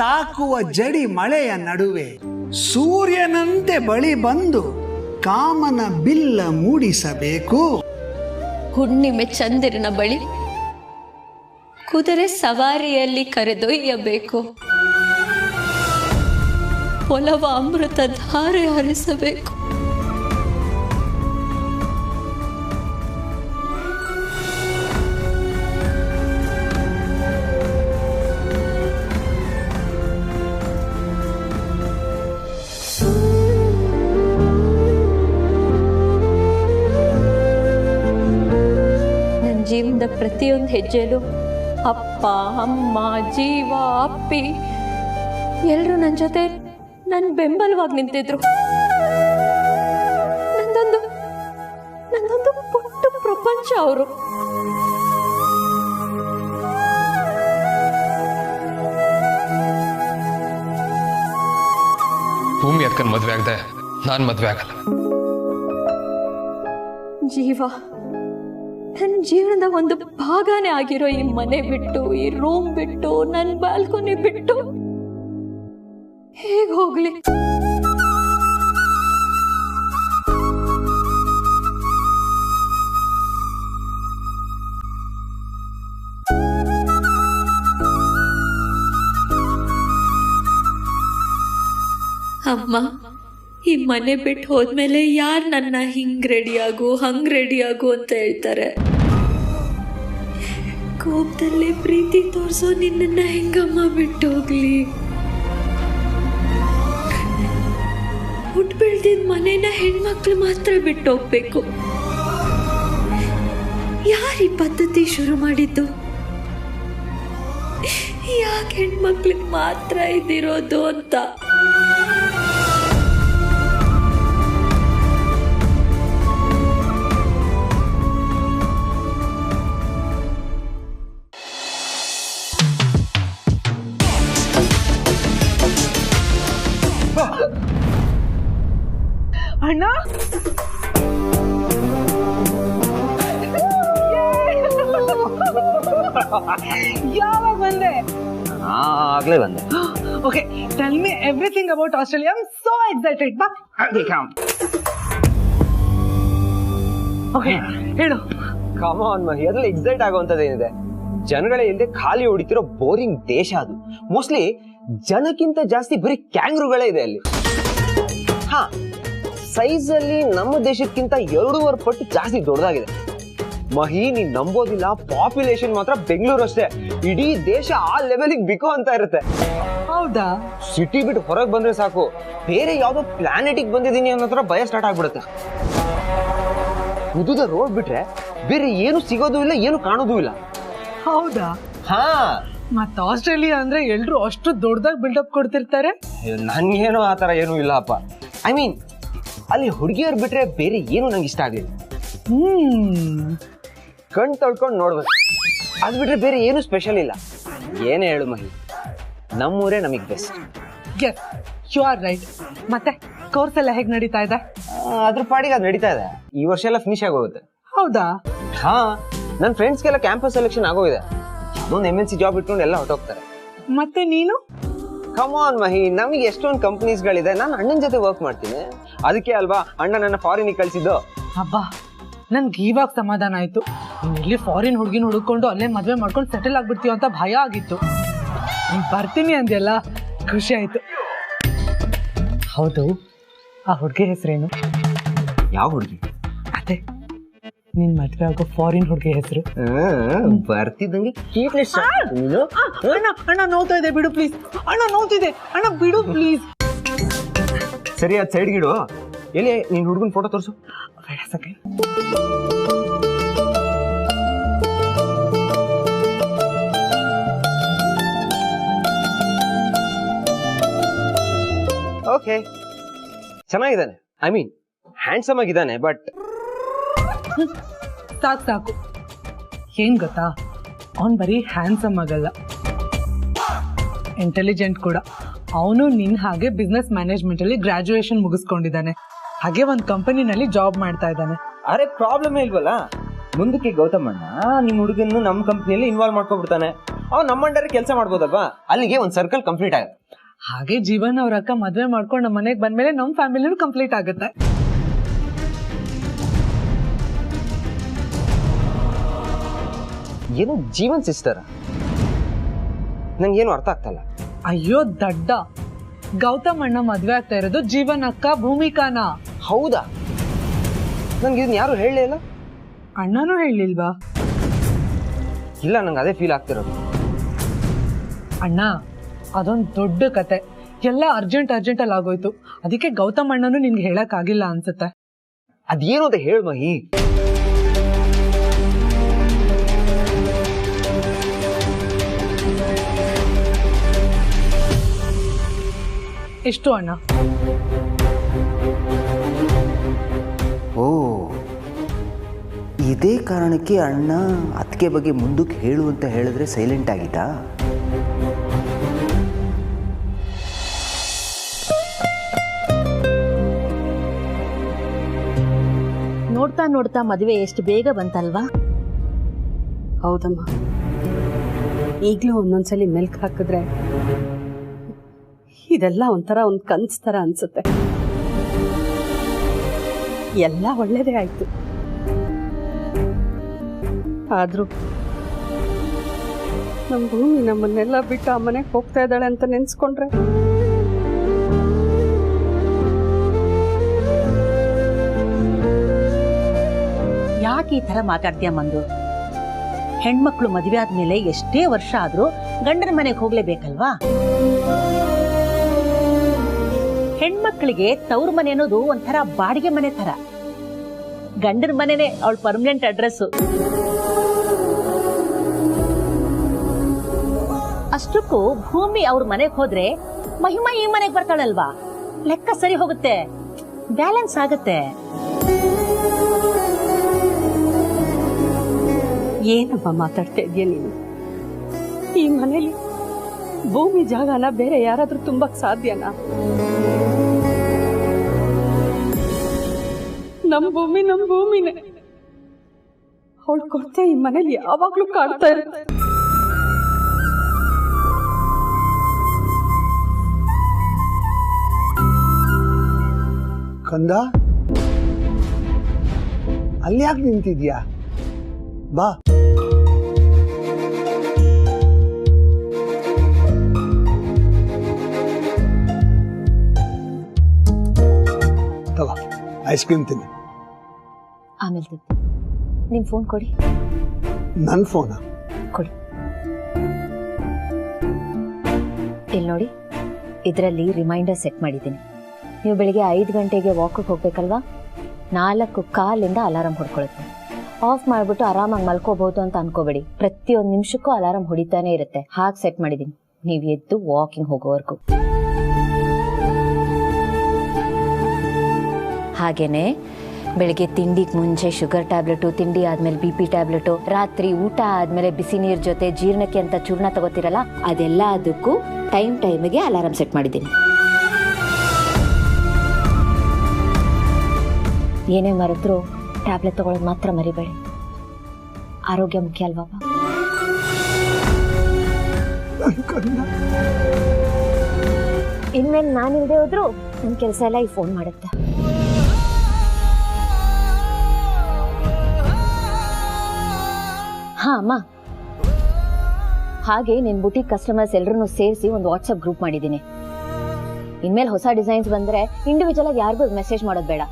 ತಾಕುವ ಜಡಿ ಮಳೆಯ ನಡುವೆ ಸೂರ್ಯನಂತೆ ಬಳಿ ಬಂದು ಕಾಮನ ಬಿಲ್ಲ ಮೂಡಿಸಬೇಕು. ಹುಣ್ಣಿಮೆ ಚಂದಿರನ ಬಳಿ ಕುದುರೆ ಸವಾರಿಯಲ್ಲಿ ಕರೆದೊಯ್ಯಬೇಕು. ಒಲವ ಅಮೃತ ಧಾರೆ ಹರಿಸಬೇಕು. ನನ್ನ ಜೀವನದ ಪ್ರತಿಯೊಂದು ಹೆಜ್ಜೆಲೂ ಅಪ್ಪ, ಅಮ್ಮ, ಜೀವ, ಅಪ್ಪಿ ಎಲ್ಲರೂ ನನ್ನ ಜೊತೆ ನನ್ನ ಬೆಂಬಲವಾಗಿ ನಿಂತಿದ್ರು. ನಂದೊಂದು ಪುಟ್ಟ ಪ್ರಪಂಚ ಅವರು. ಭೂಮಿ ಅಕ್ಕನ ಮದ್ವೆ ಆಗದೆ ನಾನು ಮದ್ವೆ ಆಗಲ್ಲ. ಜೀವ ನನ್ನ ಜೀವನದ ಒಂದು ಭಾಗನೇ ಆಗಿರೋ ಈ ಮನೆ ಬಿಟ್ಟು, ಈ ರೂಮ್ ಬಿಟ್ಟು, ನನ್ನ ಬಾಲ್ಕನಿ ಬಿಟ್ಟು ಹೇಗೆ ಹೋಗ್ಲಿ? ಅಮ್ಮ, ಈ ಮನೆ ಬಿಟ್ಟು ಹೋದ್ಮೇಲೆ ಯಾರು ನನ್ನ ಹಿಂಗ್ ರೆಡಿಯಾಗು ಹಂಗ್ ರೆಡಿಯಾಗು ಅಂತ ಹೇಳ್ತಾರೆ? ಕೋಪದಲ್ಲೇ ಪ್ರೀತಿ ತೋರ್ಸೋ ನಿನ್ನ ಹೆಂಗಮ್ಮ ಬಿಟ್ಟು ಹೋಗ್ಲಿ? ಹುಟ್ಟು ಬೆಳ್ದಿದ್ ಮನೇನ ಹೆಣ್ಮಕ್ಳು ಮಾತ್ರ ಬಿಟ್ಟು ಹೋಗ್ಬೇಕು. ಯಾರು ಈ ಪದ್ಧತಿ ಶುರು ಮಾಡಿದ್ದು? ಯಾಕೆ ಹೆಣ್ಮಕ್ಳಿಗೆ ಮಾತ್ರ ಇದಿರೋದು ಅಂತ. ಅಣ್ಣ, ಯಾವಾಗ ಬಂದೆ? ಆಗ್ಲೇ ಬಂದೆ. Okay, tell me everything about Australia. I am so excited. ಬಾ. ಓಕೆ, ಹೇಳು. ಕಮ್ ಆನ್ ಮಹಿ, ಅದ್ರಲ್ಲಿ ಎಕ್ಸೈಟ್ ಆಗುವಂತದ್ದೇನಿದೆ? ಜನಗಳೇ ಇಲ್ಲದೆ ಖಾಲಿ ಹೊಡಿತಿರೋ ಬೋರಿಂಗ್ ದೇಶ ಅದು. ಮೋಸ್ಟ್ಲಿ ಜನಕ್ಕಿಂತ ಜಾಸ್ತಿ ಬರೀ ಕ್ಯಾಂಗ್ರೂಗಳೇ ಇದೆ ಅಲ್ಲಿ. ಹಾ, ಸೈಜ್ ಅಲ್ಲಿ ನಮ್ಮ ದೇಶಕ್ಕಿಂತ 2.5 ಪಟ್ಟು ಜಾಸ್ತಿ ದೊಡ್ಡದಾಗಿದೆ. ಮಹಿ, ನೀನ್ ನಂಬೋದಿಲ್ಲ, ಪಾಪ್ಯುಲೇಷನ್ ಮಾತ್ರ ಬೆಂಗಳೂರು ಅಷ್ಟೇ. ಇಡೀ ದೇಶ ಆ ಲೆವೆಲ್ಗೆ ಬಿಕೋ ಅಂತ ಇರುತ್ತೆ. ಹೌದಾ? ಸಿಟಿ ಬಿಟ್ಟು ಹೊರಗೆ ಬಂದ್ರೆ ಸಾಕು, ಬೇರೆ ಯಾವ್ದೋ ಪ್ಲಾನೆಟಿಗೆ ಬಂದಿದ್ದೀನಿ ಅನ್ನೋ ತರ ಭಯ ಸ್ಟಾರ್ಟ್ ಆಗ್ಬಿಡುತ್ತೆ. ಉದ್ದುದ ರೋಡ್ ಬಿಟ್ರೆ ಬೇರೆ ಏನು ಸಿಗೋದು ಇಲ್ಲ, ಏನು ಕಾಣೋದು ಇಲ್ಲ. ಹೌದಾ? ಹಾ, ಮತ್ತ ಆಸ್ಟ್ರೇಲಿಯಾ ಅಂದ್ರೆ ಎಲ್ರು ಅಷ್ಟು ದೊಡ್ಡದಾಗಿ ಬಿಲ್ಡಪ್ ಕೊಡ್ತಿರ್ತಾರೆ. ನನ್ಗೇನೋ ಆತರ ಏನೂ ಇಲ್ಲ ಅಪ್ಪ. ಐ ಮೀನ್, ಅಲ್ಲಿ ಹುಡುಗಿಯರ್ ಬಿಟ್ರೆ ಬೇರೆ ಏನು ನಂಗೆ ಇಷ್ಟ ಆಗ್ಲಿಲ್ಲ. ಕಣ್ ತೊಳ್ಕೊಂಡು ನೋಡ್ಬೇಕು, ಅದ್ ಬಿಟ್ರೆ ಬೇರೆ ಏನು ಸ್ಪೆಷಲ್ ಇಲ್ಲ. ಏನೇ ಹೇಳು ಮಹಿ, ನಮ್ಮೂರೇ ನಮಗ್ ಬೆಸ್ಟ್. You are right. ಮತ್ತೆ ಕೋರ್ಸ್ ಎಲ್ಲ ಹೇಗ್ ನಡೀತಾ ಇದೆ? ಅದ್ರ ಪಾಡಿಗೆ ಅದು ನಡೀತಾ ಇದೆ. ಈ ವರ್ಷ ಎಲ್ಲ ಫಿನಿಶ್ ಆಗೋಗುತ್ತೆ. ಹೌದಾ? ಹಾ, ನನ್ನ ಫ್ರೆಂಡ್ಸ್ಗೆಲ್ಲ ಕ್ಯಾಂಪಸ್ ಸೆಲೆಕ್ಷನ್ ಆಗೋಗಿದೆ. ಅದೊಂದು MNC ಜಾಬ್ ಇಟ್ಕೊಂಡು ಎಲ್ಲ ಹೊಟ್ಟೋಗ್ತಾರೆ. ಮತ್ತೆ ನೀನು? ಕಮ್ ಆನ್ ಮಹಿ, ನಮಗೆ ಎಷ್ಟೊಂದು ಕಂಪನೀಸ್ಗಳಿದೆ. ನಾನು ಅಣ್ಣನ ಜೊತೆ ವರ್ಕ್ ಮಾಡ್ತೀನಿ. ಅದಕ್ಕೆ ಅಲ್ವಾ ಅಣ್ಣ ನನ್ನ ಫಾರಿನಿಗೆ ಕಳಿಸಿದ್ದು. ಹಬ್ಬಾ, ನನ್ಗೆ ಇವಾಗ ಸಮಾಧಾನ ಆಯ್ತು. ನೀನ್ ಇಲ್ಲಿ ಫಾರಿನ್ ಹುಡುಗಿನ ಹುಡುಕೊಂಡು ಅಲ್ಲೇ ಮದ್ವೆ ಮಾಡ್ಕೊಂಡು ಸೆಟಲ್ ಆಗ್ಬಿಡ್ತೀವ ಅಂತ ಭಯ ಆಗಿತ್ತು. ನೀನ್ ಬರ್ತೀನಿ ಅಂದ್ಯಲ್ಲ, ಖುಷಿ ಆಯ್ತು. ಹೌದು, ಆ ಹುಡುಗಿ ಹೆಸರೇನು? ಯಾವ ಹುಡುಗಿ? ಅದೇ ನಿನ್ ಮದ್ವೆ ಆಗೋ ಫಾರಿನ್ ಹುಡುಗಿ ಹೆಸರು. ಬರ್ತಿದ್ದಂಗೆ ಅಣ್ಣ, ಅಣ್ಣ ನೋವ್ತಾ ಇದೆ, ಬಿಡು ಪ್ಲೀಸ್. ಅಣ್ಣ ನೋವ್ತಿದೆ, ಅಣ್ಣ ಬಿಡು ಪ್ಲೀಸ್. ಸರಿ, ಅದ್ ಸೈಡ್ ಗಿಡು. ಎಲ್ಲಿ ನೀನ್ ಹುಡುಗನ ಫೋಟೋ ತೋರಿಸು. ಸೆಕೆಂಡ್. ಓಕೆ, ಚೆನ್ನಾಗಿದ್ದಾನೆ. ಐ ಮೀನ್, ಹ್ಯಾಂಡ್ಸಮ್ ಆಗಿದ್ದಾನೆ. ಬಟ್ ಸಾಕು. ಏನ್ ಗೊತ್ತಾ, ಅವನ್ ಬರೀ ಹ್ಯಾಂಡ್ಸಮ್ ಆಗಲ್ಲ, ಇಂಟೆಲಿಜೆಂಟ್ ಕೂಡ. ಅವನು ನಿನ್ ಹಾಗೆ ಬಿಸ್ನೆಸ್ ಮ್ಯಾನೇಜ್ಮೆಂಟ್ ಅಲ್ಲಿ ಗ್ರಾಜುಯೇಷನ್ ಮುಗಿಸ್ಕೊಂಡಿದ್ದಾನೆ. ಹಾಗೆ ಒಂದ್ ಕಂಪನಿನಲ್ಲಿ ಜಾಬ್ ಮಾಡ್ತಾ ಇದ್ದಾನೆ. ಅರೆ, ಪ್ರಾಬ್ಲಮ್ ಇಲ್ವಲ್ಲ. ಮುಂದಕ್ಕೆ ಗೌತಮ್ ಅಣ್ಣ ನಿಮ್ ಹುಡುಗನ್ನು ನಮ್ಮ ಕಂಪ್ನಿಯಲ್ಲಿ ಇನ್ವಾಲ್ವ್ ಮಾಡ್ಕೊಬಿಡ್ತಾನೆ. ಅವ್ನು ನಮ್ಮ ಅಂಡರ್ ಕೆಲಸ ಮಾಡ್ಬೋದಲ್ವಾ? ಅಲ್ಲಿಗೆ ಒಂದು ಸರ್ಕಲ್ ಕಂಪ್ಲೀಟ್ ಆಗುತ್ತೆ. ಹಾಗೆ ಜೀವನ್ ಅವ್ರ ಅಕ್ಕ ಮದ್ವೆ ಮಾಡ್ಕೊಂಡು ನಮ್ಮ ಮನೆಗೆ ಬಂದ್ಮೇಲೆ ನಮ್ಮ ಫ್ಯಾಮಿಲಿನೂ ಕಂಪ್ಲೀಟ್ ಆಗುತ್ತೆ. ಏನು ಜೀವನ್ ಸಿಸ್ಟರ್? ನಂಗೇನು ಅರ್ಥ ಆಗ್ತಲ್ಲ. ಅಯ್ಯೋ ದಡ್ಡ, ಗೌತಮ್ ಅಣ್ಣ ಮದ್ವೆ ಆಗ್ತಾ ಇರೋದು ಜೀವನ್ ಅಕ್ಕ ಭೂಮಿಕಾನ. ಹೌದಾ? ನಂಗೆ ಇದನ್ನ ಯಾರು ಹೇಳಲೇ ಇಲ್ಲ. ಅಣ್ಣನೂ ಹೇಳಿಲ್ವಾ? ಇಲ್ಲ, ನಂಗೆ ಅದೇ ಫೀಲ್ ಆಗ್ತಿರೋದು. ಅಣ್ಣ ಅದೊಂದು ದೊಡ್ಡ ಕತೆ, ಎಲ್ಲ ಅರ್ಜೆಂಟಲ್ಲಿ ಆಗೋಯ್ತು. ಅದಕ್ಕೆ ಗೌತಮ್ ಅಣ್ಣನೂ ನಿನ್ಗೆ ಹೇಳಕ್ ಆಗಿಲ್ಲ ಅನ್ಸುತ್ತೆ. ಅದೇನು ಅಂತ ಹೇಳ ಮಹಿ. ಎಷ್ಟು ಅಣ್ಣ? ಓ, ಇದೇ ಕಾರಣಕ್ಕೆ ಅಣ್ಣ ಅದಕ್ಕೆ ಬಗ್ಗೆ ಮುಂದಕ್ಕೆ ಹೇಳು ಅಂತ ಹೇಳಿದ್ರೆ ಸೈಲೆಂಟ್ ಆಗಿದ್ದಾ? ನೋಡ್ತಾ ನೋಡ್ತಾ ಮದುವೆ ಎಷ್ಟು ಬೇಗ ಬಂತಲ್ವಾ? ಹೌದಮ್ಮ, ಈಗಲೂ ಒಂದೊಂದ್ಸಲಿ ಮೆಲ್ಕ್ ಹಾಕಿದ್ರೆ ಇದೆಲ್ಲ ಒಂಥರ ಒಂದು ಕನ್ಸ್ ಥರ ಅನ್ಸುತ್ತೆ. ಎಲ್ಲ ಒಳ್ಳೇದೇ ಆಯ್ತು, ಆದ್ರೂ ನಮ್ಮ ಭೂಮಿ ನಮ್ಮನ್ನೆಲ್ಲ ಬಿಟ್ಟು ಆ ಮನೆಗೆ ಹೋಗ್ತಾ ಇದ್ದಾಳೆ ಅಂತ ನೆನ್ಸ್ಕೊಂಡ್ರೆ ಯಾಕೆ ಈ ತರ ಮಾತಾಡ್ತೀಯ ಮಂದು? ಹೆಣ್ಮಕ್ಳು ಮದುವೆ ಆದ್ಮೇಲೆ ಎಷ್ಟೇ ವರ್ಷ ಆದ್ರೂ ಗಂಡನ ಮನೆಗೆ ಹೋಗ್ಲೇಬೇಕಲ್ವಾ? ಹೆಣ್ಮಕ್ಳಿಗೆ ತವ್ರ ಮನೆ ಅನ್ನೋದು ಒಂಥರ ಬಾಡಿಗೆ ಮನೆ ತರ. ಗಂಡನ ಮನೆನೇ ಅವಳ ಪರ್ಮನೆಂಟ್ ಅಡ್ರೆಸ್. ಅಷ್ಟಕ್ಕೂ ಭೂಮಿ ಅವ್ರ ಮನೆಗೆ ಹೋದ್ರೆ ಮಹಿಮಾ ಈ ಮನೆಗೆ ಬರ್ತಾಳಲ್ವಾ? ಲೆಕ್ಕ ಸರಿ ಹೋಗುತ್ತೆ, ಬ್ಯಾಲೆನ್ಸ್ ಆಗುತ್ತೆ. ಏನಪ್ಪ ಮಾತಾಡ್ತಾ ಇದೀಯ ನೀನು? ಈ ಮನೇಲಿ ಭೂಮಿ ಜಾಗನ ಬೇರೆ ಯಾರಾದ್ರೂ ತುಂಬಕ್ ಸಾಧ್ಯನಾ? ನಮ್ ಭೂಮಿನೇ. ಅವಳ ಕೊರತೆ ಈ ಮನೇಲಿ ಯಾವಾಗ್ಲೂ ಕಾಡ್ತಾ ಇರುತ್ತೆ. ಕಂದ, ಅಲ್ಲಿ ಯಾಕೆ ನಿಂತಿದ್ಯಾ? ಬಾ. ತಗೋ, ಐಸ್ ಕ್ರೀಮ್ ತಿನ್ನಿ. ಆಮೇಲೆ ತಿಂತೀನಿ. ನಿಮ್ಮ ಫೋನ್ ಕೊಡಿ. ನನ್ನ ಫೋನಾ? ಕೊಡಿ. ಇಲ್ಲಿ ನೋಡಿ, ಇದರಲ್ಲಿ ರಿಮೈಂಡರ್ ಸೆಟ್ ಮಾಡಿದ್ದೀನಿ. ನೀವು ಬೆಳಿಗ್ಗೆ 5 ಗಂಟೆಗೆ ವಾಕಿಗೆ ಹೋಗ್ಬೇಕಲ್ವಾ? 4:15 ಅಲಾರಾಮ್ ಹೊಡ್ಕೊಳುತ್ತೆ. ಆಫ್ ಮಾಡಿಬಿಟ್ಟು ಆರಾಮಾಗಿ ಮಲ್ಕೋಬಹುದು ಅಂತ ಅನ್ಕೋಬೇಡಿ. ಪ್ರತಿಯೊಂದು ನಿಮಿಷಕ್ಕೂ ಅಲಾರಾಮ್ ಹೊಡಿತಾನೆ ಇರುತ್ತೆ. ಹಾಗೆ ಸೆಟ್ ಮಾಡಿದ್ದೀನಿ, ನೀವು ಎದ್ದು ವಾಕಿಂಗ್ ಹೋಗೋವರೆಗೂ. ಹಾಗೇನೆ ಬೆಳಿಗ್ಗೆ ತಿಂಡಿಗೆ ಮುಂಚೆ ಶುಗರ್ ಟ್ಯಾಬ್ಲೆಟು, ತಿಂಡಿ ಆದ್ಮೇಲೆ BP ಟ್ಯಾಬ್ಲೆಟು, ರಾತ್ರಿ ಊಟ ಆದ್ಮೇಲೆ ಬಿಸಿ ನೀರ್ ಜೊತೆ ಜೀರ್ಣಕ್ಕೆ ಅಂತ ಚೂರ್ಣ ತಗೋತಿರಲ್ಲ, ಅದೆಲ್ಲ ಅದಕ್ಕೂ ಟೈಮಿಗೆ ಅಲಾರಾಮ್ ಸೆಟ್ ಮಾಡಿದ್ದೀನಿ. ಏನೇ ಮರೆತ್ರು ಟ್ಯಾಬ್ಲೆಟ್ ತಗೊಳ್ಳೋದು ಮಾತ್ರ ಮರಿಬೇಡಿ. ಆರೋಗ್ಯ ಮುಖ್ಯ ಅಲ್ವಾ? ಇನ್ಮೇಲೆ ನಾನಿಲ್ಲದೆ ಹೋದ್ರು ನನ್ನ ಕೆಲಸ ಎಲ್ಲ ಈ ಫೋನ್ ಮಾಡುತ್ತೆ. ಹಾ ಅಮ್ಮ, ಹಾಗೆ ನಿನ್ ಬುಟಿಕ್ ಕಸ್ಟಮರ್ಸ್ ಎಲ್ಲರನ್ನು ಸೇರಿಸಿ ಒಂದು ವಾಟ್ಸ್ಆಪ್ ಗ್ರೂಪ್ ಮಾಡಿದ್ದೀನಿ. ಇನ್ಮೇಲೆ ಹೊಸ ಡಿಸೈನ್ಸ್ ಬಂದ್ರೆ ಇಂಡಿವಿಜುವಲ್ ಆಗಿ ಯಾರಿಗೂ ಮೆಸೇಜ್ ಮಾಡೋದು ಬೇಡ.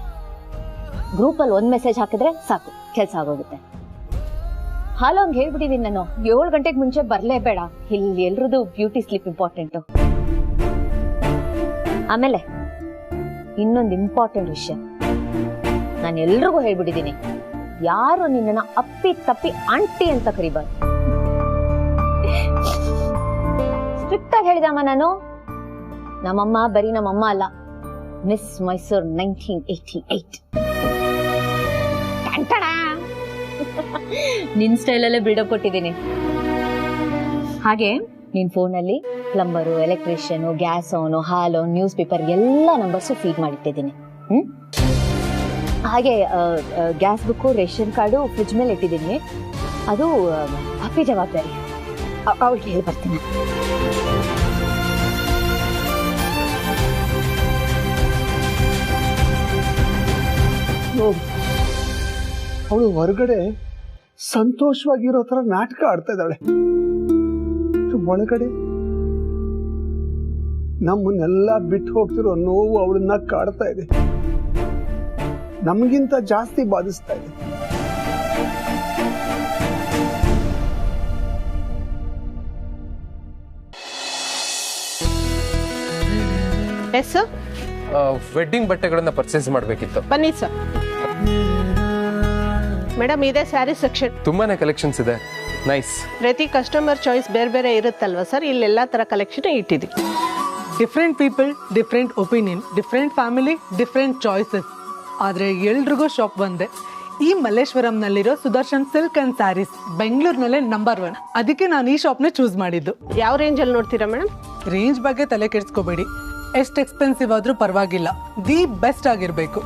ಗ್ರೂಪಲ್ಲಿ ಒಂದು ಮೆಸೇಜ್ ಹಾಕಿದ್ರೆ ಸಾಕು, ಕೆಲಸ ಆಗೋಗುತ್ತೆ. ಹಾಲಂಗೆ ಹೇಳ್ಬಿಟ್ಟಿದ್ದೀನಿ ನಾನು, 7 ಗಂಟೆಗೆ ಮುಂಚೆ ಬರಲೇಬೇಡ. ಇಲ್ಲಿ ಎಲ್ರದ್ದು ಬ್ಯೂಟಿ ಸ್ಲಿಪ್ ಇಂಪಾರ್ಟೆಂಟು. ಆಮೇಲೆ ಇನ್ನೊಂದು ಇಂಪಾರ್ಟೆಂಟ್ ವಿಷಯ ನಾನು ಎಲ್ರಿಗೂ ಹೇಳ್ಬಿಟ್ಟಿದ್ದೀನಿ, ಯಾರು ನಿನ್ನನ್ನು ಅಪ್ಪಿ ತಪ್ಪಿ ಆಂಟಿ ಅಂತ ಕರಿಬಾರ್ದು. ಸ್ಟ್ರಿಕ್ಟ್ ಆಗಿ ಹೇಳಿದಮ್ಮ ನಾನು. ನಮ್ಮಮ್ಮ ಬರೀ ನಮ್ಮಮ್ಮ ಅಲ್ಲ, ಮಿಸ್ ಮೈಸೂರ್ 1988. ನಿನ್ ಸ್ಟೈಲಲ್ಲೇ ಬಿಲ್ಡಪ್ ಕೊಟ್ಟಿದ್ದೀನಿ. ಹಾಗೆ ನಿನ್ ಫೋನಲ್ಲಿ ಪ್ಲಂಬರು, ಎಲೆಕ್ಟ್ರಿಷಿಯನು, ಗ್ಯಾಸ್ ಅವನು, ಹಾಲು, ನ್ಯೂಸ್ ಪೇಪರ್ ಎಲ್ಲ ನಂಬರ್ಸು ಫೀಡ್ ಮಾಡಿಟ್ಟಿದ್ದೀನಿ. ಹಾಗೆ gas book, ration card fridge ಮೇಲೆ ಇಟ್ಟಿದ್ದೀನಿ. ಅದು ಅಪ್ಪಿ ಜವಾಬ್ದಾರಿ. ಅವ್ಳಿಗೆ ಹೇಳಿ ಬರ್ತೀನಿ. ಅವಳು ಹೊರಗಡೆ ಸಂತೋಷವಾಗಿರೋ ತರ ನಾಟಕ ಆಡ್ತಾ ಇದ್ದಾಳೆ, ಒಳಗಡೆ ನಮ್ಮನ್ನೆಲ್ಲ ಬಿಟ್ಟು ಹೋಗ್ತಿರೋ ನೋವು ಅವಳನ್ನ ಕಾಡ್ತಾ ಇದೆ, ನಮಗಿಂತ ಜಾಸ್ತಿ ಬಾಧಿಸ್ತಾ ಇದೆ. Yes sir. ವೆಡ್ಡಿಂಗ್ ಬಟ್ಟೆಗಳನ್ನ ಪರ್ಚೇಸ್ ಮಾಡಬೇಕಿತ್ತು. ಬನ್ನಿ ಸರ್. ಮೇಡಮ್ ಇದೆ ಸ್ಯಾರಿ ಸೆಕ್ಷನ್. ತುಂಬಾನೇ ಕಲೆಕ್ಷನ್ಸ್ ಇದೆ. ನೈಸ್. ಪ್ರತಿ ಕಸ್ಟಮರ್ ಚಾಯ್ಸ್ ಬೇರೆ ಬೇರೆ ಇರುತ್ತಲ್ವಾ ಸರ್, ಇಲ್ಲೆಲ್ಲ ತರ ಕಲೆಕ್ಷನ್ ಇಟ್ಟಿದ್ದೀವಿ. Different people, different opinion, different family, different choices. ಆದರೆ ಎಲ್ರಿಗೂ ಶಾಪ್ ಬಂದೆ. ಈ ಮಲ್ಲೇಶ್ವರಂನಲ್ಲಿರೋ ಸುದರ್ಶನ್ ಸಿಲ್ಕ್ ಅಂಡ್ ಸ್ಯಾರೀಸ್ ಬೆಂಗಳೂರಿನಲ್ಲೇ ನಂಬರ್ 1. ಅದಕ್ಕೆ ನಾನು ಈ ಶಾಪ್ನ ಚೂಸ್ ಮಾಡಿದ್ದು. ಯಾವ ರೇಂಜಲ್ಲಿ ನೋಡ್ತೀರಾ ಮೇಡಮ್? ರೇಂಜ್ ಬಗ್ಗೆ ತಲೆ ಕೆಡಿಸ್ಕೋಬೇಡಿ, ಎಷ್ಟು ಎಕ್ಸ್ಪೆನ್ಸಿವ್ ಆದ್ರೂ ಪರವಾಗಿಲ್ಲ, ದಿ ಬೆಸ್ಟ್ ಆಗಿರಬೇಕು.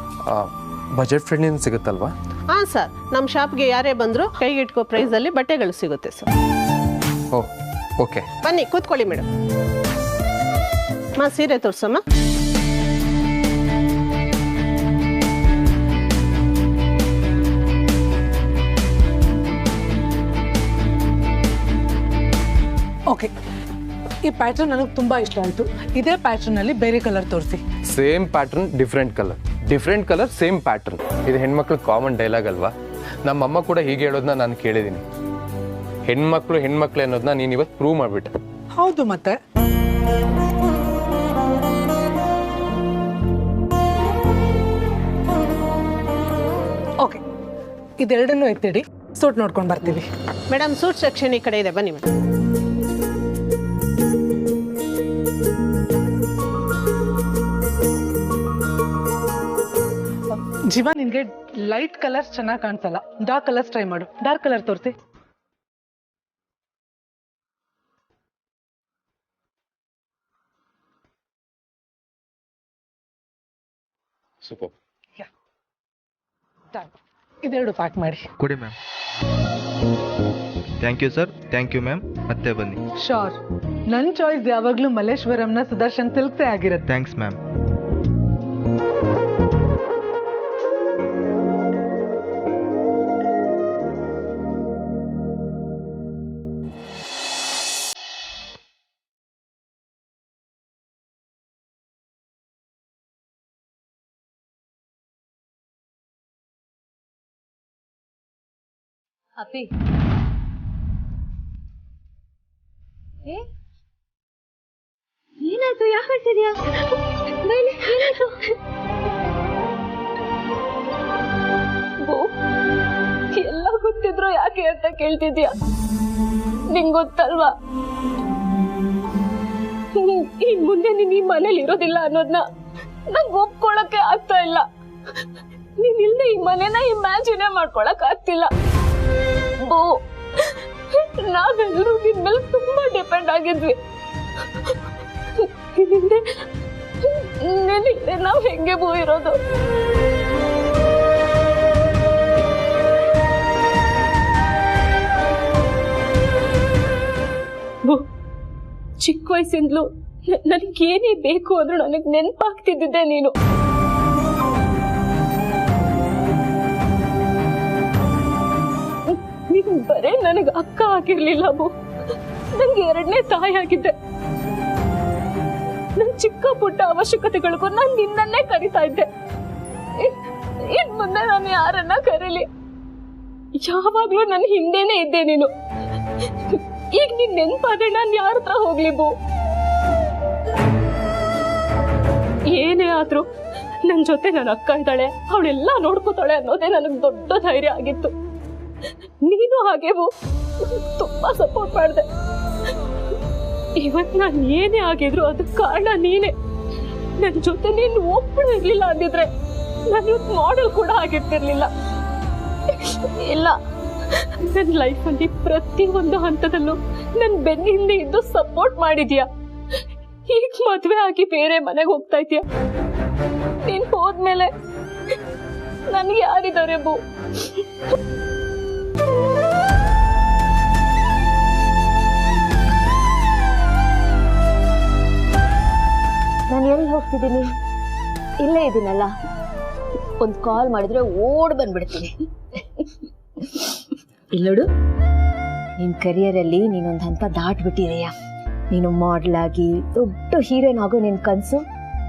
ಬಜೆಟ್ ಫ್ರೆಂಡ್ಲಿ ಸಿಗುತ್ತಲ್ವಾ? ಹಾಂ ಸರ್, ನಮ್ಮ ಶಾಪ್ಗೆ ಯಾರೇ ಬಂದರೂ ಕೈಗೆಟ್ಕೋ ಪ್ರೈಸಲ್ಲಿ ಬಟ್ಟೆಗಳು ಸಿಗುತ್ತೆ ಸರ್. Oh okay. ಬನ್ನಿ ಕೂತ್ಕೊಳ್ಳಿ ಮೇಡಮ್. ಸೀರೆ ತೋರ್ಸಮ್ಮ. ಓಕೆ, ಈ ಪ್ಯಾಟರ್ನ್ ನನಗೆ ತುಂಬಾ ಇಷ್ಟ ಆಯಿತು. ಇದೇ ಪ್ಯಾಟರ್ನ್ ಅಲ್ಲಿ ಬೇರೆ ಕಲರ್ ತೋರಿಸಿ. Same pattern different colour, different colour same pattern. ಇದು ಹೆಣ್ಮಕ್ಳು ಕಾಮನ್ ಡೈಲಾಗ್ ಅಲ್ವಾ? ನಮ್ಮಮ್ಮ ಕೂಡ ಹೀಗೆ ಹೇಳೋದನ್ನ ನಾನು ಕೇಳಿದ್ದೀನಿ. ಹೆಣ್ಮಕ್ಳು ಅನ್ನೋದನ್ನ ನೀನು ಇವತ್ತು ಪ್ರೂವ್ ಮಾಡಿಬಿಟ್ಟೆ. ಹೌದು, ಮತ್ತೆ ಓಕೆ, ಇದೆರಡನ್ನೂ ಎತ್ತಿಡಿ, ಸೂಟ್ ನೋಡ್ಕೊಂಡು ಬರ್ತೀವಿ. ಮೇಡಮ್ ಸೂಟ್ ಸೆಕ್ಷನ್ ಈ ಕಡೆ ಇದೆ, ಬನ್ನಿ ಮೇಡಮ್. ಜೀವ, ನಿನ್ಗೆ ಲೈಟ್ ಕಲರ್ಸ್ ಚೆನ್ನಾಗಿ ಕಾಣಿಸಲ್ಲ, ಡಾರ್ಕ್ ಕಲರ್ಸ್ ಟ್ರೈ ಮಾಡು. ಡಾರ್ಕ್ ಕಲರ್ ತೋರಿಸಿ. ಸೂಪರ್. ಇದೆರಡು ಪ್ಯಾಕ್ ಮಾಡಿ ಕೊಡಿ ma'am. Thank you sir. Thank you ma'am. ಮತ್ತೆ ಬನ್ನಿ. ಶೋರ್. ನನ್ನ ಚಾಯ್ಸ್ ಯಾವಾಗಲೂ ಮಲ್ಲೇಶ್ವರಂನ ಸುದರ್ಶನ್ ಸಿಲ್ಕ್ಸೇ ಆಗಿರುತ್ತೆ. Thanks ma'am. ಅಪ್ಪಿ, ಏನಾಯ್ತು? ಯಾಕೆ ಹೇಳ್ತಿದ್ಯಾ? ಏನಾಯ್ತು? ಎಲ್ಲ ಗೊತ್ತಿದ್ರು ಯಾಕೆ ಅಂತ ಕೇಳ್ತಿದ್ಯಾ? ನಿಂಗ್ ಗೊತ್ತಲ್ವಾ, ಈ ಮುಂದೆ ನೀನ್ ಈ ಮನೇಲಿ ಇರೋದಿಲ್ಲ ಅನ್ನೋದ್ನ ನಂಗೆ ಒಪ್ಕೊಳಕ್ಕೆ ಆಗ್ತಾ ಇಲ್ಲ. ನೀನ್ ಇಲ್ದೆ ಈ ಮನೇನ ಇಮ್ಯಾಜಿನೇ ಮಾಡ್ಕೊಳಕ್ ಆಗ್ತಿಲ್ಲ. ನಾವೆಲ್ಲರೂ ನಿನ್ ಮೇಲೆ ತುಂಬಾ ಡಿಪೆಂಡ್ ಆಗಿದ್ವಿ. ನಾವ್ ಹೆಂಗೆ ಇರೋದು? ಚಿಕ್ಕ ವಯಸ್ಸಿಂದಲೂ ನನಗೇನೇ ಬೇಕು ಅಂದ್ರೂ ನನಗ್ ನೆನಪಾಗ್ತಿದ್ದೆ ನೀನು. ನೀನು ಬರೇ ನನಗೆ ಅಕ್ಕ ಆಗಿರ್ಲಿಲ್ಲ ಅಬ್ಬು, ನಂಗೆ ಎರಡನೇ ತಾಯಿ ಆಗಿದ್ದೆ. ನನ್ ಚಿಕ್ಕ ಪುಟ್ಟ ಅವಶ್ಯಕತೆಗಳಿಗೂ ನಾನು ನಿನ್ನನ್ನೇ ಕರಿತಾ ಇದ್ದೆ. ಇನ್ ಮುಂದೆ ನಾನು ಯಾರನ್ನ ಕರೀಲಿ? ಯಾವಾಗ್ಲೂ ನನ್ನ ಹಿಂದೆನೆ ಇದ್ದೆ ನೀನು. ಈಗ ನಿನ್ ನೆನ್ಪಾದ್ರೆ ನಾನು ಯಾರ ಹತ್ರ ಹೋಗ್ಲಿ ಬೋ? ಏನೇ ಆದ್ರೂ ನನ್ ಜೊತೆ ನನ್ನ ಅಕ್ಕ ಇದ್ದಾಳೆ, ಅವಳೆಲ್ಲ ನೋಡ್ಕೋತಾಳೆ ಅನ್ನೋದೇ ನನಗ್ ದೊಡ್ಡ ಧೈರ್ಯ ಆಗಿತ್ತು. ನೀನು ಹಾಗೆ ಬೋ, ತುಂಬಾ ಸಪೋರ್ಟ್ ಮಾಡಿದೆ. ಇವತ್ ನಾನು ಏನೇ ಆಗಿದ್ರು ಅದಕ್ಕೆ ಕಾರಣ ನೀನೆ. ನನ್ ಜೊತೆ ನೀನು ಒಬ್ಬಳು ಇರ್ಲಿಲ್ಲ ಅಂದಿದ್ರೆ ನಾನು ಇವತ್ತು ಮಾಡೆಲ್ ಕೂಡ ಆಗಿರ್ತಿರ್ಲಿಲ್ಲ. ಇಲ್ಲ, ನನ್ನ ಲೈಫಲ್ಲಿ ಪ್ರತಿ ಒಂದು ಹಂತದಲ್ಲೂ ನನ್ ಬೆನ್ನಿಂದ ಇದ್ದು ಸಪೋರ್ಟ್ ಮಾಡಿದ್ಯಾ. ಈಗ ಮದ್ವೆ ಆಗಿ ಬೇರೆ ಮನೆಗೆ ಹೋಗ್ತಾ ಇದೀಯ. ನೀನ್ ಹೋದ್ಮೇಲೆ ನನ್ಗೆ ಯಾರಿದ್ದಾರೆ ಬೋ? ಎಲ್ಲಿ ಹೋಗ್ತಿದ್ದೀನಿ? ಇಲ್ಲೇ ಇದ್ದೀನಲ್ಲ. ಒಂದು ಕಾಲ್ ಮಾಡಿದ್ರೆ ಓಡ್ ಬಂದ್ಬಿಡ್ತೀನಿ. ಇಲ್ಲೋಡು, ನಿನ್ ಕರಿಯರಲ್ಲಿ ನೀನೊಂದು ಹಂತ ದಾಟ್ಬಿಟ್ಟಿದೆಯಾ. ನೀನು ಮಾಡೆಲ್ ಆಗಿ ದೊಡ್ಡ ಹೀರೋಯಿನ್ ಆಗೋ ನಿನ್ ಕನ್ಸು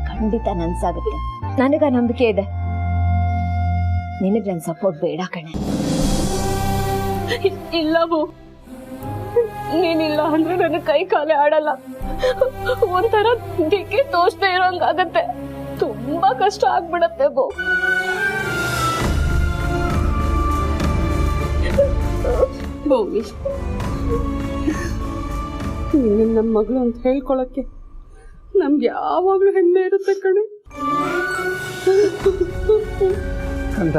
ಖಂಡಿತ ನನ್ಸಾಗುತ್ತೆ. ನನಗ ನಂಬಿಕೆ ಇದೆ. ನಿನಗ್ ನನ್ ಸಪೋರ್ಟ್ ಬೇಡ ಕಣೆ. ಇಲ್ಲ ಬೋ, ನೀನಿಲ್ಲ ಅಂದ್ರೆ ನನ್ನ ಕೈ ಕಾಲೇ ಆಡಲ್ಲ. ಒಂಥರ ದಿಕ್ಕಿ ತೋಚ್ದೇ ಇರೋಂಗಾಗತ್ತೆ. ತುಂಬಾ ಕಷ್ಟ ಆಗ್ಬಿಡತ್ತೆ ಬೋ. ಭೂಮಿ, ನೀನು ನಮ್ಮ ಮಗಳು ಅಂತ ಹೇಳ್ಕೊಳಕ್ಕೆ ನಮ್ಗೆ ಯಾವಾಗ್ಲೂ ಹೆಮ್ಮೆ ಇರುತ್ತೆ ಕಣೆ. ಕಂದ,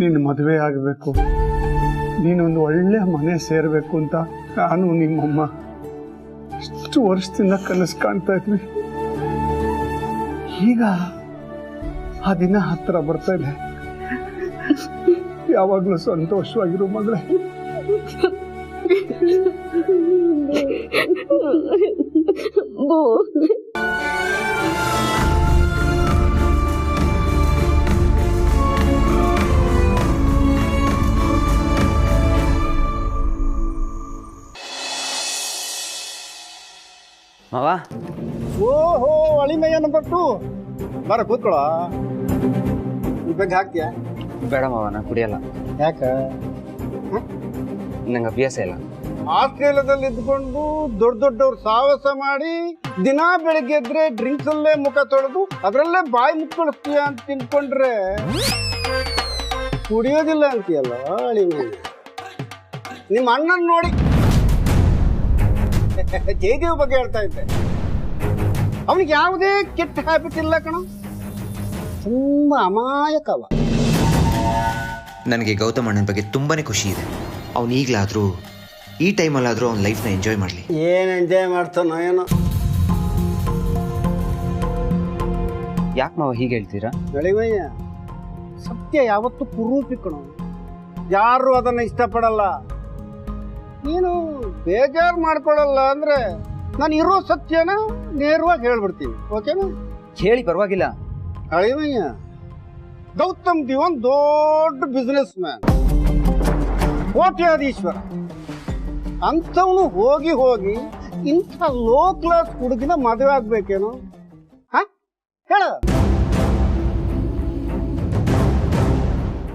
ನೀನು ಮದುವೆ ಆಗಬೇಕು, ನೀನೊಂದು ಒಳ್ಳೆ ಮನೆ ಸೇರಬೇಕು ಅಂತ ನಾನು ನಿಮ್ಮಮ್ಮ ಇಷ್ಟು ವರ್ಷದಿಂದ ಕನಸು ಕಾಣ್ತಾ ಇದ್ವಿ. ಈಗ ಆ ದಿನ ಹತ್ರ ಬರ್ತಾ ಇದೆ. ಯಾವಾಗಲೂ ಸಂತೋಷವಾಗಿರು ಮಗಳೇ. ಮಾವ, ಓಹೋ, ಅಳಿಮಯ್ಯ ನಂಬರ್ 2 ಬರ ಕೂತ್ಕೊಳ. ಈ ಬಗ್ಗೆ ಹಾಕ್ತೀಯ? ಬೇಡ ಮಾವ, ನಾನು ಕುಡಿಯಲ್ಲ. ಯಾಕ? ನಂಗೆ ಅಭ್ಯಾಸ ಇಲ್ಲ. ಆಸ್ಟ್ರೇಲಿಯಾದಲ್ಲಿ ಇದ್ಕೊಂಡು ದೊಡ್ಡವ್ರು ಸಾಹಸ ಮಾಡಿ ದಿನಾ ಬೆಳಿಗ್ಗೆ ಎದ್ರೆ ಡ್ರಿಂಕ್ಸ್ ಅಲ್ಲೇ ಮುಖ ತೊಳೆದು ಅದರಲ್ಲೇ ಬಾಯಿ ಮುಚ್ಕೊಳಿಸ್ತೀಯ ಅಂತ ತಿನ್ಕೊಂಡ್ರೆ ಕುಡಿಯೋದಿಲ್ಲ ಅಂತೀಯಲ್ಲ ಅಳಿಮಯ್ಯ. ನಿಮ್ಮ ಅಣ್ಣನ್ ನೋಡಿ ಜಯದೇವ್ ಬಗ್ಗೆ ಹೇಳ್ತಾ ಇದ್ದೆ. ಅವನಿಗೆ ಯಾವುದೇ ಕೆಟ್ಟ ಹ್ಯಾಬಿಟ್ ಇಲ್ಲ ಕಣ, ತುಂಬಾ ಅಮಾಯಕವ. ನನಗೆ ಗೌತಮ್ ಅಣ್ಣನ ಬಗ್ಗೆ ತುಂಬಾನೇ ಖುಷಿ ಇದೆ. ಅವ್ನು ಈಗಲಾದರೂ ಈ ಟೈಮಲ್ಲಾದರೂ ಅವ್ನ ಲೈಫ್ನ ಎಂಜಾಯ್ ಮಾಡಲಿ. ಏನು ಎಂಜಾಯ್ ಮಾಡ್ತಾನೋ ಏನೋ. ಯಾಕೆ ಮಾವ ಹೀಗೆ ಹೇಳ್ತೀರಾ? ಅಳಿಮಯ್ಯ, ಸತ್ಯ ಯಾವತ್ತೂ ಕುರೂಪಿ ಕಣ, ಯಾರು ಅದನ್ನ ಇಷ್ಟಪಡಲ್ಲ. ನೀನು ಬೇಜಾರು ಮಾಡ್ಕೊಳ್ಳಲ್ಲ ಅಂದ್ರೆ ನಾನು ಇರೋ ಸತ್ಯನ ನೇರವಾಗಿ ಹೇಳ್ಬಿಡ್ತೀನಿ. ಓಕೆನಾ? ಹೇಳಿ, ಪರವಾಗಿಲ್ಲ. ಅಳಿಮಯ್ಯ, ಗೌತಮ್ ದಿವನ್ ದೊಡ್ಡ ಬಿಸ್ನೆಸ್ ಮ್ಯಾನ್, ಕೋಟ್ಯಾಧೀಶ್ವರ. ಅಂಥವನು ಹೋಗಿ ಇಂಥ ಲೋ ಕ್ಲಾಸ್ ಹುಡುಗಿನ ಮದುವೆ ಆಗ್ಬೇಕೇನು? ಹೇಳ.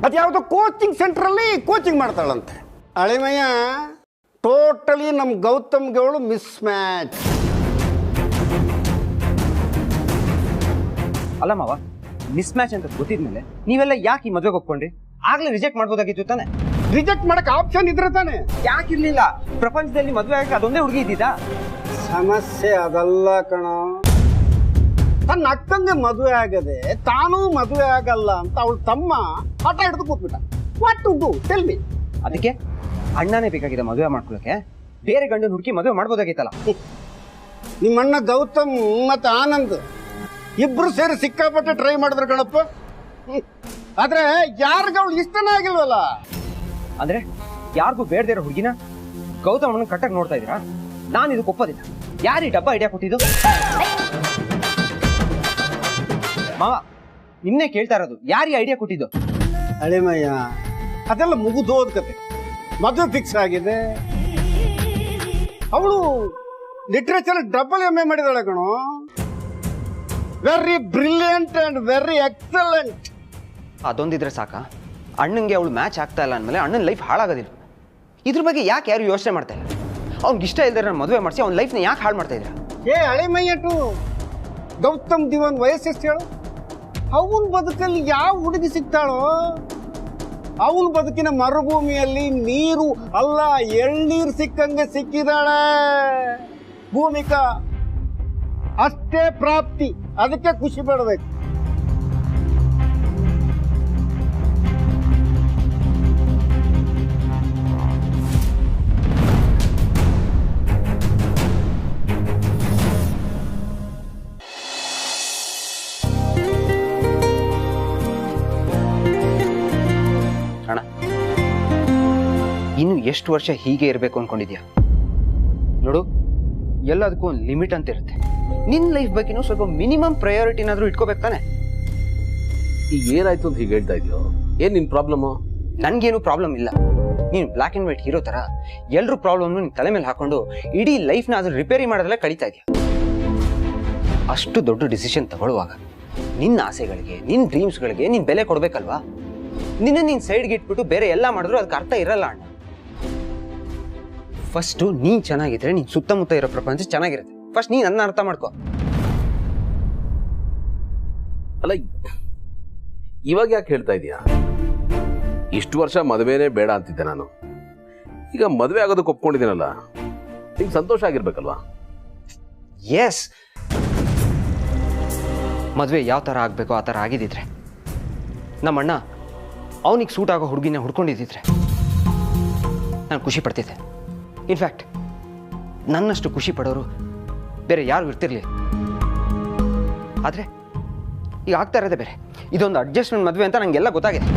ಅದ್ಯಾವುದೋ ಕೋಚಿಂಗ್ ಸೆಂಟರ್ ಅಲ್ಲಿ ಕೋಚಿಂಗ್ ಮಾಡ್ತಾಳಂತೆ. ಅಳಿಮಯ್ಯ, ಟೋಟಲಿ ನಮ್ಮ ಗೌತಮ್ಗೆ ಅವಳು ಮಿಸ್ ಮ್ಯಾಚ್. ಅಲ್ಲ ಮಾವ, ಮಿಸ್ ಮ್ಯಾಚ್ ಅಂತ ಗೊತ್ತಿದ್ಮೇಲೆ ನೀವೆಲ್ಲ ಯಾಕೆ ಈ ಮದುವೆಗೆ ಒಪ್ಕೊಂಡ್ರಿ? ಆಗ್ಲೇ ರಿಜೆಕ್ಟ್ ಮಾಡ್ಬೋದಾಗಿತ್ತು ತಾನೆ. ರಿಜೆಕ್ಟ್ ಮಾಡಕ್ ಆಪ್ಷನ್ ಇದ್ರೆ ತಾನೆ. ಯಾಕಿರ್ಲಿಲ್ಲ? ಪ್ರಪಂಚದಲ್ಲಿ ಮದುವೆ ಆಗಕ್ಕೆ ಅದೊಂದೇ ಹುಡುಗಿ ಇದ್ದಿದ್ದ. ಸಮಸ್ಯೆ ಅದಲ್ಲ ಕಣ. ತನ್ನ ಅಕ್ಕಂಗೆ ಮದುವೆ ಆಗದೆ ತಾನೂ ಮದುವೆ ಆಗಲ್ಲ ಅಂತ ಅವಳ ತಮ್ಮ ಹಠ ಹಿಡಿದು ಕೂತ್ಬಿಟ್ಟ. What to do tell me? ಅದಕ್ಕೆ ಅಣ್ಣನೇ ಬೇಕಾಗಿದೆ ಮದುವೆ ಮಾಡ್ಕೊಳಕ್ಕೆ. ಬೇರೆ ಗಂಡನ ಹುಡುಕಿ ಮದುವೆ ಮಾಡ್ಬೋದಾಗಿತ್ತಲ್ಲ. ನಿಮ್ಮಣ್ಣ ಗೌತಮ್ ಮತ್ತೆ ಆನಂದ್ ಇಬ್ರು ಸೇರಿ ಸಿಕ್ಕಾಪಟ್ಟೆ ಟ್ರೈ ಮಾಡಿದ್ರು ಕಣಪ್ಪ. ಆದ್ರೆ ಯಾರಿಗ ಅವಳು ಇಷ್ಟನೇ ಆಗಿಲ್ವಲ್ಲ. ಅಂದ್ರೆ ಯಾರಿಗೂ ಬೇಡದೇ ಇರೋ ಹುಡುಗಿನ ಗೌತಮ್ ಅಣ್ಣನ ಕಟ್ಟಕ್ ನೋಡ್ತಾ ಇದೀರಾ? ನಾನು ಇದಕ್ಕೆ ಒಪ್ಪೋದಿಲ್ಲ. ಯಾರೀ ಡಬ್ಬ ಐಡಿಯಾ ಕೊಟ್ಟಿದ್ದು? ಮಾವ, ನಿನ್ನೆ ಕೇಳ್ತಾ ಇರೋದು, ಯಾರೀ ಐಡಿಯಾ ಕೊಟ್ಟಿದ್ದು? ಅಳಿಮಯ್ಯ, ಅದೆಲ್ಲ ಮುಗಿದೋದ್ ಕತೆ. ಮದುವೆ ಫಿಕ್ಸ್ ಆಗಿದೆ. ಅವಳು ಲಿಟ್ರೇಚರ್ ಡಬಲ್ MA ಮಾಡಿದಾಳೆ ಕಣೋ. Very brilliant and very excellent. ಅದೊಂದಿದ್ರೆ ಸಾಕ? ಅಣ್ಣಂಗೆ ಅವಳು ಮ್ಯಾಚ್ ಆಗ್ತಾ ಇಲ್ಲ ಅಂದಮೇಲೆ ಅಣ್ಣನ ಲೈಫ್ ಹಾಳಾಗೋದಿಲ್ಲ. ಇದ್ರ ಬಗ್ಗೆ ಯಾಕೆ ಯಾರು ಯೋಚನೆ ಮಾಡ್ತಾ ಇಲ್ಲ? ಅವ್ನಿಗೆ ಇಷ್ಟ ಇಲ್ದರೆ ನಾನು ಮದುವೆ ಮಾಡಿಸಿ ಅವ್ನ ಲೈಫ್ನ ಯಾಕೆ ಹಾಳು ಮಾಡ್ತಾ ಇದ್ದೀರಾ? ಅಳಿಮಯ್ಯಟು, ಗೌತಮ್ ದಿವನ್ ವಯಸ್ಸೆಷ್ಟು ಹೇಳು? ಅವನ ಬದುಕಲ್ಲಿ ಯಾವ ಹುಡುಗಿ ಸಿಗ್ತಾಳೋ? ಅವನ ಬದುಕಿನ ಮರುಭೂಮಿಯಲ್ಲಿ ನೀರು ಅಲ್ಲ ಎಳ್ನೀರು ಸಿಕ್ಕಂಗೆ ಸಿಕ್ಕಿದಾಳೆ ಭೂಮಿಕಾ. ಅಷ್ಟೇ ಪ್ರಾಪ್ತಿ, ಅದಕ್ಕೆ ಖುಷಿ ಪಡಬೇಕು. ಅಣ್ಣ, ಇನ್ನು ಎಷ್ಟು ವರ್ಷ ಹೀಗೆ ಇರಬೇಕು ಅಂದ್ಕೊಂಡಿದ್ಯಾ? ನೋಡು, ಎಲ್ಲದಕ್ಕೂ ಒಂದು ಲಿಮಿಟ್ ಅಂತ ಇರುತ್ತೆ. ನಿನ್ನ ಲೈಫ್ ಬಗ್ಗೆನೂ ಸ್ವಲ್ಪ ಮಿನಿಮಮ್ ಪ್ರಯಾರಿಟಿನಾದರೂ ಇಟ್ಕೋಬೇಕು ತಾನೆ? ಈಗ ಏನಾಯ್ತು ಅಂತ ಹೀಗೆ ಹೇಳ್ತಾ ಇದೆಯೋ? ಏನು ನಿನ್ನ ಪ್ರಾಬ್ಲಮ್ಮು? ನನಗೇನು ಪ್ರಾಬ್ಲಮ್ ಇಲ್ಲ. ನೀನು ಬ್ಲ್ಯಾಕ್ ಆ್ಯಂಡ್ ವೈಟ್ ಹೀರೋ ಥರ ಎಲ್ಲರೂ ಪ್ರಾಬ್ಲಮ್ನು ನಿನ್ನ ತಲೆ ಮೇಲೆ ಹಾಕೊಂಡು ಇಡೀ ಲೈಫ್ನ ಅದು ರಿಪೇರಿ ಮಾಡೋದೆಲ್ಲ ಕಳೀತಾ ಇದೆಯಾ? ಅಷ್ಟು ದೊಡ್ಡ ಡಿಸಿಷನ್ ತಗೊಳ್ಳುವಾಗ ನಿನ್ನ ಆಸೆಗಳಿಗೆ, ನಿನ್ನ ಡ್ರೀಮ್ಸ್ಗಳಿಗೆ ನೀನು ಬೆಲೆ ಕೊಡಬೇಕಲ್ವಾ? ನೀನು ಸೈಡ್ಗೆ ಇಟ್ಬಿಟ್ಟು ಬೇರೆ ಎಲ್ಲ ಮಾಡಿದ್ರು ಅದಕ್ಕೆ ಅರ್ಥ ಇರಲ್ಲ ಅಣ್ಣ. ಫಸ್ಟು ನೀನು ಚೆನ್ನಾಗಿದ್ರೆ ನೀನು ಸುತ್ತಮುತ್ತ ಇರೋ ಪ್ರಪಂಚ ಚೆನ್ನಾಗಿರುತ್ತೆ. ಫಸ್ಟ್ ನೀನು ನನ್ನ ಅರ್ಥ ಮಾಡ್ಕೋ. ಅಲ್ಲ, ಇವಾಗ ಯಾಕೆ ಹೇಳ್ತಾ ಇದೀಯಾ? ಇಷ್ಟು ವರ್ಷ ಮದುವೆನೇ ಬೇಡ ಅಂತಿದ್ದೆ ನಾನು. ಈಗ ಮದುವೆ ಆಗೋದಕ್ಕೆ ಒಪ್ಕೊಂಡಿದ್ದೀನಲ್ಲ, ನಿಂಗೆ ಸಂತೋಷ ಆಗಿರ್ಬೇಕಲ್ವಾ? ಎಸ್, ಮದುವೆ ಯಾವ ಥರ ಆಗಬೇಕೋ ಆ ಥರ ಆಗಿದ್ದಿದ್ರೆ, ನಮ್ಮಣ್ಣ ಅವನಿಗೆ ಸೂಟ್ ಆಗೋ ಹುಡುಗಿನ ಹುಡ್ಕೊಂಡಿದ್ದಿದ್ರೆ ನಾನು ಖುಷಿ ಪಡ್ತಿದ್ದೆ. ಇನ್ಫ್ಯಾಕ್ಟ್ ನನ್ನಷ್ಟು ಖುಷಿ ಪಡೋರು ಬೇರೆ ಯಾರು ಇರ್ತಿರ್ಲಿಲ್ಲ. ಆದರೆ ಈಗ ಆಗ್ತಾ ಇರೋದೇ ಬೇರೆ. ಇದೊಂದು ಅಡ್ಜಸ್ಟ್ಮೆಂಟ್ ಮದುವೆ ಅಂತ ನನಗೆಲ್ಲ ಗೊತ್ತಾಗಿದೆ.